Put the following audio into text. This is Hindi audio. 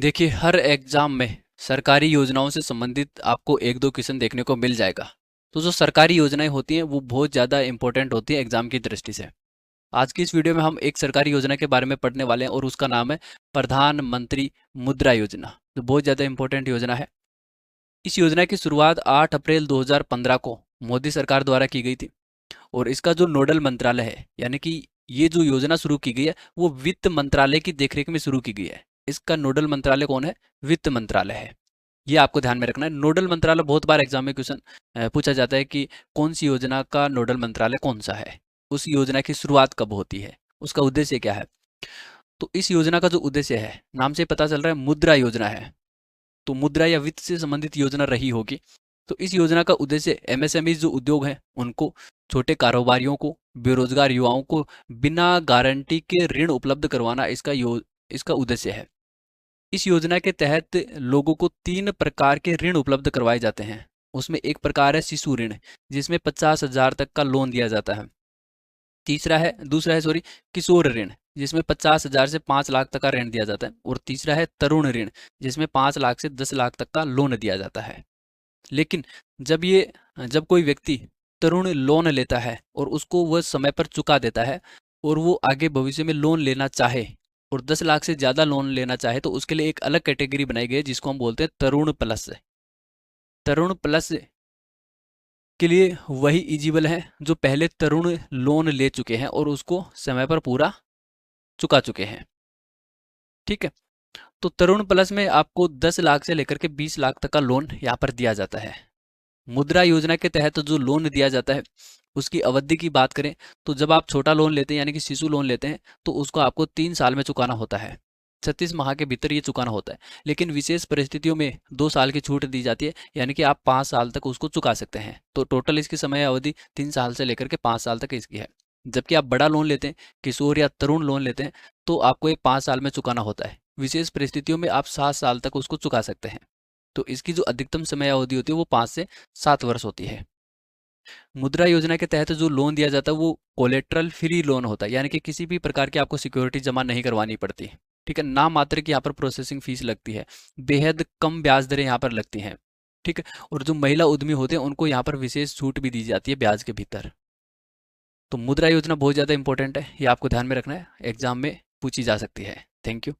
देखिए, हर एग्जाम में सरकारी योजनाओं से संबंधित आपको एक दो क्वेश्चन देखने को मिल जाएगा। तो जो सरकारी योजनाएं होती हैं वो बहुत ज़्यादा इंपॉर्टेंट होती हैं एग्जाम की दृष्टि से। आज की इस वीडियो में हम एक सरकारी योजना के बारे में पढ़ने वाले हैं और उसका नाम है प्रधानमंत्री मुद्रा योजना, जो बहुत ज़्यादा इंपॉर्टेंट योजना है। इस योजना की शुरुआत 8 अप्रैल 2015 को मोदी सरकार द्वारा की गई थी। और इसका जो नोडल मंत्रालय है, यानी कि ये जो योजना शुरू की गई है वो वित्त मंत्रालय की देखरेख में शुरू की गई है। इसका नोडल मंत्रालय कौन है? वित्त मंत्रालय है। ये आपको ध्यान में रखना है। नोडल मंत्रालय बहुत बार एग्जाम में क्वेश्चन पूछा जाता है कि कौन सी योजना का नोडल मंत्रालय कौन सा है, उस योजना की शुरुआत कब होती है, उसका उद्देश्य क्या है। तो इस योजना का जो उद्देश्य है, नाम से पता चल रहा है मुद्रा योजना है, तो मुद्रा या वित्त से संबंधित योजना रही होगी। तो इस योजना का उद्देश्य एमएसएमई जो उद्योग हैं उनको, छोटे कारोबारियों को, बेरोजगार युवाओं को बिना गारंटी के ऋण उपलब्ध करवाना इसका उद्देश्य है। इस योजना के तहत लोगों को 3 प्रकार के ऋण उपलब्ध करवाए जाते हैं। उसमें एक प्रकार है शिशु ऋण, जिसमें 50,000 तक का लोन दिया जाता है। दूसरा है किशोर ऋण, जिसमें 50,000 से 5 लाख तक का ऋण दिया जाता है। और तीसरा है तरुण ऋण, जिसमें 5 लाख से 10 लाख तक का लोन दिया जाता है। लेकिन जब कोई व्यक्ति तरुण लोन लेता है और उसको वह समय पर चुका देता है, और वो आगे भविष्य में लोन लेना चाहे और 10 लाख से ज़्यादा लोन लेना चाहे, तो उसके लिए एक अलग कैटेगरी बनाई गई है जिसको हम बोलते हैं तरुण प्लस। तरुण प्लस के लिए वही इजिबल है जो पहले तरुण लोन ले चुके हैं और उसको समय पर पूरा चुका चुके हैं। ठीक है। तो तरुण प्लस में आपको 10 लाख से लेकर के 20 लाख तक का लोन यहाँ पर दिया जाता है। मुद्रा योजना के तहत जो लोन दिया जाता है उसकी अवधि की बात करें, तो जब आप छोटा लोन लेते हैं यानी कि शिशु लोन लेते हैं, तो उसको आपको 3 साल में चुकाना होता है। 36 माह के भीतर ये चुकाना होता है। लेकिन विशेष परिस्थितियों में 2 साल की छूट दी जाती है, यानी कि आप 5 साल तक उसको चुका सकते हैं। तो टोटल इसकी समय अवधि 3 साल से लेकर के 5 साल तक इसकी है। जबकि आप बड़ा लोन लेते हैं, किशोर या तरुण लोन लेते हैं, तो आपको ये 5 साल में चुकाना होता है। विशेष परिस्थितियों में आप 7 साल तक उसको चुका सकते हैं। तो इसकी जो अधिकतम समय अवधि होती है वो 5 से 7 वर्ष होती है। मुद्रा योजना के तहत जो लोन दिया जाता है वो कोलेट्रल फ्री लोन होता है, यानी कि किसी भी प्रकार की आपको सिक्योरिटी जमा नहीं करवानी पड़ती। ठीक है। नाम मात्र की यहाँ पर प्रोसेसिंग फीस लगती है। बेहद कम ब्याज दरें यहाँ पर लगती हैं। ठीक है। और जो महिला उद्यमी होते हैं उनको यहाँ पर विशेष छूट भी दी जाती है ब्याज के भीतर। तो मुद्रा योजना बहुत ज़्यादा इंपॉर्टेंट है, ये आपको ध्यान में रखना है, एग्जाम में पूछी जा सकती है। Thank you.